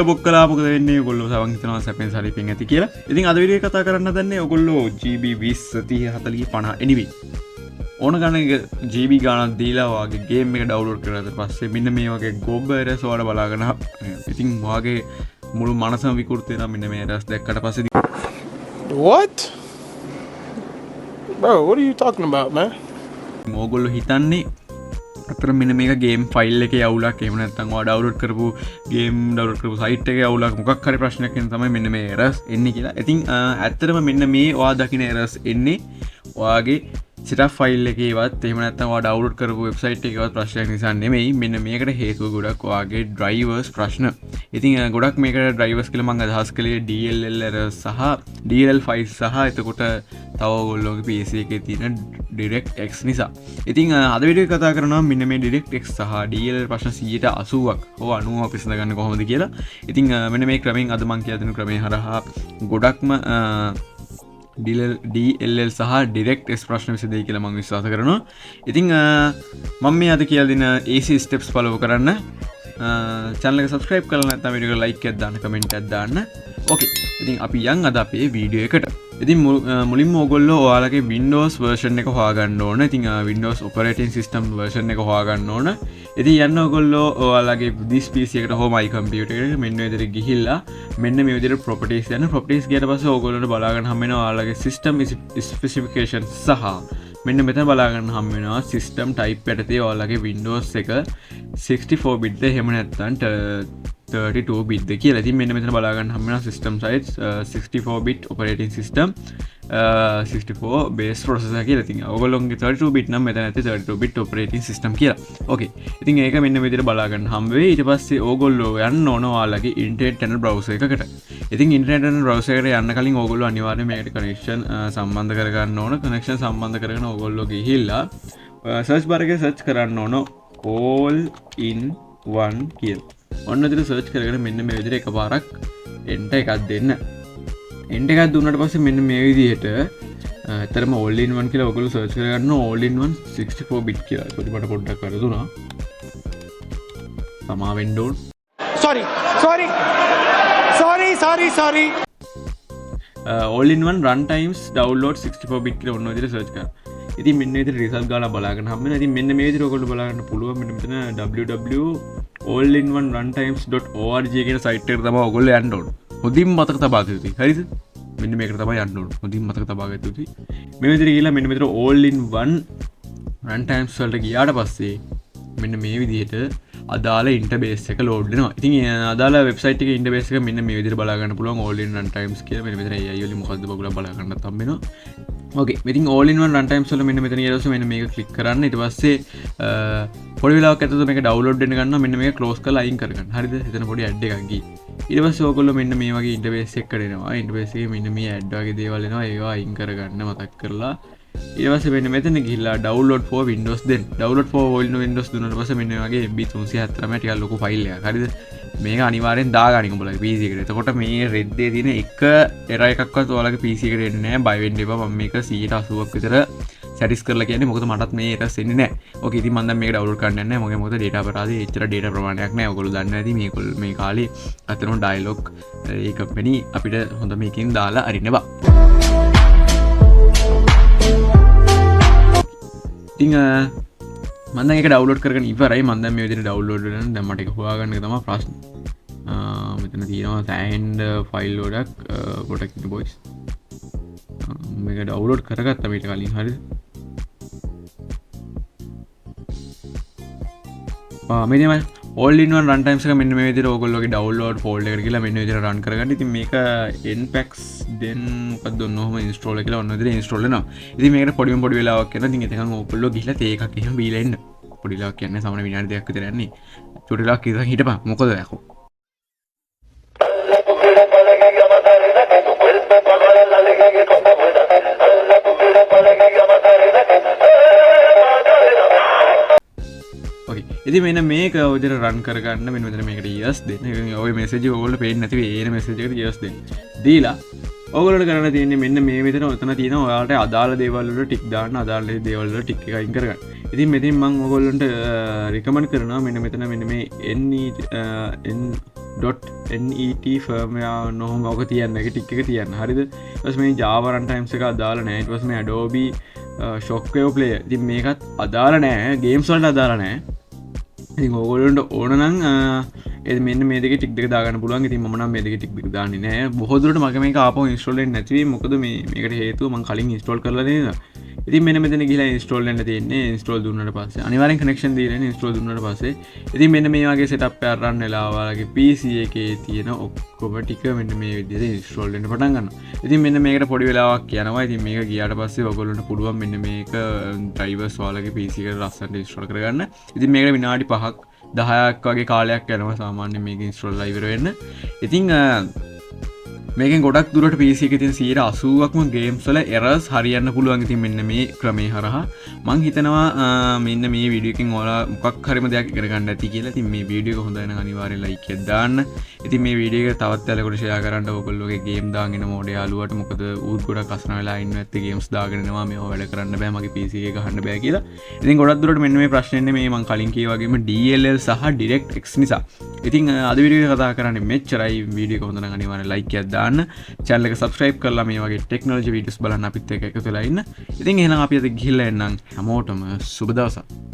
Book කළා මොකද වෙන්නේ ඔයගොල්ලෝ සවන් හිතනවා සැපෙන් සලිපෙන් ඇති කියලා. ඉතින් අද වීඩියෝ කතා කරන්න දන්නේ ඔයගොල්ලෝ GB 20 30 40 50 anyway ඕන ගණන් GB ගානක් දීලා ඔයාගේ ගේම් එක ඩවුන්ලෝඩ් කරලා පස්සේ මෙන්න මේ වගේ ගොබ් එරර්ස් වල බලාගෙන ඉතින් ඔයාගේ මුළු මනසම විකෘති වෙනවා මෙන්න මේ එරර්ස් දැක්කට පස්සේ. What? Bro, what are you talking about, man? ඕගොල්ලෝ හිතන්නේ අතර මෙන්න මේක ගේම් ෆයිල් එකේ අවුලක් එහෙම නැත්නම් ඔයා ඩවුන්ලෝඩ් කරපු ගේම් ඩවුන්ලෝඩ් කරපු සයිට් එකේ අවුලක් මොකක් හරි ප්‍රශ්නයක් වෙන තමයි මෙන්න මේ එරර්ස් එන්නේ කියලා. ඉතින් ඇත්තටම මෙන්න මේ ඔයා දකින එරර්ස් එන්නේ ඔයාගේ setup ෆයිල් එකේවත් එහෙම නැත්නම් ඔයා ඩවුන්ලෝඩ් කරපු වෙබ්සයිට් එකේවත් ප්‍රශ්නයක් නිසා නෙමෙයි. මෙන්න මේකට හේතුව ගොඩක් ඔයාගේ ඩ්‍රයිවර්ස් ප්‍රශ්න. ඉතින් ගොඩක් මේකට ඩ්‍රයිවර්ස් කියලා මම අදහස් කළේ DLL errors සහ DLL files සහ එතකොට තව ඔයගොල්ලෝගේ PC එකේ තියෙන DirectX නිසා. ඉතින් අද වීඩියෝ කතා කරනවා මෙන්න මේ DirectX සහ DLL ප්‍රශ්න 80%ක් හෝ 90ක් විසඳගන්න කොහොමද කියලා. ඉතින් මෙන්න මේ ක්‍රමයෙන් අද මම කියලා දෙන ක්‍රමය හරහා ගොඩක්ම DLL සහ DirectX ප්‍රශ්න විසඳෙයි කියලා මම විශ්වාස කරනවා. ඉතින් මම මේ අද කියලා දෙන AC steps follow කරන්න. channel එක subscribe කරලා නැත්නම් වීඩියෝ එකට like එකක් දාන්න comment එකක් දාන්න. Okay. ඉතින් අපි යන් අද අපේ වීඩියෝ එකට. ඉතින් මුලින්ම ඔයගොල්ලෝ ඔයාලගේ Windows version එක හොයාගන්න ඕන. ඉතින් Windows operating system version එක හොයාගන්න ඕන. ඉතින් යන්න ඔයගොල්ලෝ ඔයාලගේ this PC එකට හෝ my computer එකට මෙන්න මේ විදිහට ගිහිල්ලා මෙන්න මේ විදිහට properties යන properties ගියට පස්සේ ඔයගොල්ලෝට බලා ගන්න හම් වෙනවා ඔයාලගේ system specifications සහ මෙන්න මෙතන බලා ගන්න හම් වෙනවා system type යටතේ ඔයාලගේ Windows එක 64 bit ද එහෙම නැත්නම් 32 bit ද කියලා. ඉතින් මෙන්න මෙතන බලා ගන්න හම් වෙනවා system size 64 bit operating system 64 base processor කියලා. ඉතින් ඔයගොල්ලෝගේ 32 bit නම් මෙතන ඇත්තේ 32 bit operating system කියලා. Okay. ඉතින් ඒක මෙන්න මේ විදිහට බලා ගන්න හම් වෙයි. ඊට පස්සේ ඔයගොල්ලෝ යන්න ඕන ඔයාලගේ internet channel browser එකකට. ඉතින් internet channel browser එකට යන්න කලින් ඔයගොල්ලෝ අනිවාර්යයෙන් මේකට connection සම්බන්ධ කරගන්න ඕන. connection සම්බන්ධ කරගෙන ඔයගොල්ලෝ ගිහිල්ලා search bar එකේ search කරන්න ඕන all in one කියලා. ඔන්න විදිහට search කරගෙන මෙන්න මේ විදිහට එකපාරක් enter එකක් දෙන්න. enter එකක් දුන්නාට පස්සේ මෙන්න මේ විදිහට ඇත්තටම all in one කියලා ඔයගොල්ලෝ search කරගන්න all in one 64 bit කියලා. ඒකත් මට පොඩ්ඩක් වැරදුනා. සමා වෙන්න ඕන. Sorry. All in one run times download 64 bit කියලා ඔන්න විදිහට search කරා. ඉතින් මෙන්න මේ විදිහට result ගාලා බලාගෙන හම්බ වෙනවා. ඉතින් මෙන්න මේ විදිහට ඔයගොල්ලෝ බලාගන්න පුළුවන්. මෙන්න මෙතන www.allinone.runtimes.org කියන site එකට තමයි ඔයගොල්ලෝ යන්න ඕන. මුදින් මතක තබා ගන්න යුතුයි. හරිද? මෙන්න මේකට තමයි යන්න ඕන. මුදින් මතක තබා ගන්න යුතුයි. මේ විදිහට ගිහලා මෙන්න මෙතන all in one runtimes වලට ගියාට පස්සේ මෙන්න මේ විදිහට අදාළ ඉන්ටර්ෆේස් එක ලෝඩ් වෙනවා. ඉතින් අදාළ වෙබ්සයිට් එකේ ඉන්ටර්ෆේස් එක මෙන්න මේ විදිහට බලා ගන්න පුළුවන් all in runtimes කියලා. මෙන්න මෙතන AI වලින් මොකද්ද බලලා බලා ගන්නත් හම්බ වෙනවා. Okay. ඉතින් all in one runtimes වල මෙන්න මෙතන ඊට පස්සේ මෙන්න මේක ක්ලික් කරන්න. ඊට පස්සේ පොඩි වෙලාවක් ඇතුළත මේක ඩවුන්ලෝඩ් වෙන්න ගන්නවා. මෙන්න මේක ක්ලෝස් කරලා අයින් කරගන්න. හරිද? එතන පොඩි ඇඩ් එකක් ගියේ. ඊට පස්සේ ඔයගොල්ලෝ මෙන්න මේ වගේ ඉන්ටර්ෆේස් එකකට එනවා. ඉන්ටර්ෆේස් එකේ මෙන්න මේ ඇඩ් වගේ දේවල් එනවා. ඒවා අයින් කරගන්න මතක් කරලා ඊට පස්සේ මෙන්න මෙතන ගිහිල්ලා download for windows දෙන්න. download for windows දුන්නාට පස්සේ මෙන්න මේ වගේ MB 370 ටිකක් ලොකු ෆයිල් එකක්. හරිද? මේක අනිවාර්යෙන් දාගන්න උඹලගේ PC එකට. එතකොට මේ red එකේ තියෙන එක error එකක්වත් ඔයාලගේ PC එකට එන්නේ නැහැ. බය වෙන්න එපා. මම මේක 80ක් විතර සැටිස් කරලා කියන්නේ. මොකද මටත් මේ errors එන්නේ නැහැ. ඕකේ. ඉතින් මම දැන් මේක download කරන්න යන්නේ නැහැ. මොකද data අපරාධය එච්චර data ප්‍රමාණයක් නැහැ. ඔයගොල්ලෝ දන්නේ නැති මේ කාලේ අතනම dialog ඒ කම්පැනි අපිට හොඳ මේකෙන් දාලා අරින්න බා. ඉතින් මම දැන් ඒක ඩවුන්ලෝඩ් කරගෙන ඉවරයි. මම දැන් මේ විදිහට ඩවුන්ලෝඩ් කරගෙන දැන් මට ඒක හොයාගන්න එක තමයි ප්‍රශ්න. මෙතන තියෙනවා සෑහෙන්න ෆයිල් ගොඩක් පොඩක් ඉන්න බොයිස්. මේක ඩවුන්ලෝඩ් කරගත්තා මීට කලින්. හරිද? මේ තමයි all in one runtimes එක මෙන්න මේ විදිහට ඔයගොල්ලෝගේ download folder එකට ගිහලා මෙන්න මේ විදිහට run කරගන්න. ඉතින් මේක npax den මොකක්ද ඔන්නෝම install එක කියලා ඔන්න විදිහට install වෙනවා. ඉතින් මේකට පොඩි වෙලාවක් යනවා. ඉතින් එතකන් ඔයගොල්ලෝ ගිහලා තේ එකක් එහෙම බීලා ඉන්න. පොඩි වෙලාවක් කියන්නේ සාමාන්‍ය විනාඩි 2ක් විතර යන්නේ. චුටි වෙලාවක් ඉඳන් හිටපන්. මොකද යකෝ. ඉතින් මෙන්න මේක ඔය විදිහට රන් කරගන්න මෙන්න මෙතන මේකට yes දෙන්න. ඉතින් ඔය මැසේජ් එක ඔයගොල්ලෝ පේන්නේ නැති වෙයි. ඒන මැසේජ් එකට yes දෙන්න. දීලා ඔයගොල්ලෝට කරන්න තියෙන්නේ මෙන්න මේ විදිහට ඔතන තියෙනවා ඔයාලට අදාළ දේවල් වල ටික් දාන්න. අදාළ දේවල් වල ටික් එක අයින් කරගන්න. ඉතින් මෙතෙන් මම ඔයගොල්ලන්ට රිකමන්ඩ් කරනවා මෙන්න මෙතන මෙන්න මේ .net ෆර්ම්වයා නොහොම ඕක තියන්න එක ටික් එක තියන්න හරිද ඊට මේ Java runtime එකක් අදාළ නැහැ ඊට පස්සේ මේ Adobe Shockwave Player ඉතින් මේකත් අදාළ නැහැ ගේම්ස් වලට අදාළ නැහැ ඉතින් ඕගොල්ලන්ට ඕන නම් ඒ මෙන්න මේ දෙකේ ටික් දෙක දාගන්න පුළුවන් ඉතින් මම නම් මේ දෙකේ ටික් දෙක දාන්නේ නැහැ බොහෝ දුරට මගේ මේක ආපහු ඉන්ස්ටෝල් වෙන්නේ නැති වෙයි මොකද මේකට හේතුව මම කලින් ඉන්ස්ටෝල් කරලා නේද ඉතින් මෙන්න මෙතන ගිහලා ඉන්ස්ටෝල් වෙන්න තියෙන්නේ ඉන්ස්ටෝල් දුන්නාට පස්සේ අනිවාර්යෙන් කනෙක්ෂන් දීලා ඉන්ස්ටෝල් දුන්නාට පස්සේ ඉතින් මෙන්න මේ වගේ සෙටප් එකක් රන් වෙලා ඔයාලගේ PC එකේ තියෙන ඔක්කොම ටික මෙන්න මේ විදිහට ඉන්ස්ටෝල් වෙන්න පටන් ගන්නවා ඉතින් මෙන්න මේකට පොඩි වෙලාවක් යනවා ඉතින් මේක ගියාට පස්සේ ඔයගොල්ලන්ට පුළුවන් මෙන්න මේක ඩ්‍රයිවර්ස් ඔයාලගේ PC එකට ලස්සනට ඉන්ස්ටෝල් කරගන්න ඉතින් මේකට විනාඩි 5ක් 10ක් වගේ කාලයක් යනවා සාමාන්‍යයෙන් මේක ඉන්ස්ටෝල් ලා ඉවර වෙන්න ඉතින් මේකෙන් ගොඩක් දුරට PC එකේ තියෙන 80%ක්ම ගේම්ස් වල එරර්ස් හරියන්න පුළුවන් ඉතින් මෙන්න මේ ක්‍රමේ හරහා මං හිතනවා මෙන්න මේ වීඩියෝ එකෙන් ඔයාලා මොකක් හරිම දෙයක් ඉගෙන ගන්න ඇති කියලා. ඉතින් මේ වීඩියෝ එක හොඳයි නම් අනිවාර්යෙන් ලයික් එකක් දාන්න. ඉතින් මේ වීඩියෝ එක තවත් යාළුවෙකුට ෂෙයා කරන්න ඕගොල්ලෝගේ ගේම් දාගෙන මොඩේ යාළුවට මොකද ඌත් ගොඩක් අසන වෙලා ඉන්න ඇත්තේ ගේම්ස් දාගෙන එනවා මේව වැඩ කරන්න බෑ මගේ PC එකේ ගහන්න බෑ කියලා. ඉතින් ගොඩක් දුරට මෙන්න මේ ප්‍රශ්නේ එන්නේ මේ මං කලින් කිව්වා වගේම DLL සහ DirectX නිසා. ඉතින් අද වීඩියෝ එක කතා කරන්නේ මෙච්චරයි. වීඩියෝ එක හොඳ නම් අනිවාර්යෙන් ලයික් එකක් දාන්න. channel එක subscribe කරලා මේ වගේ technology videos බලන්න අපිත් එක්ක එකතු වෙලා ඉන්න. ඉතින් එහෙනම් අපි අද ගිහිල්ලා එන්නම් හැමෝටම සුබ දවසක්.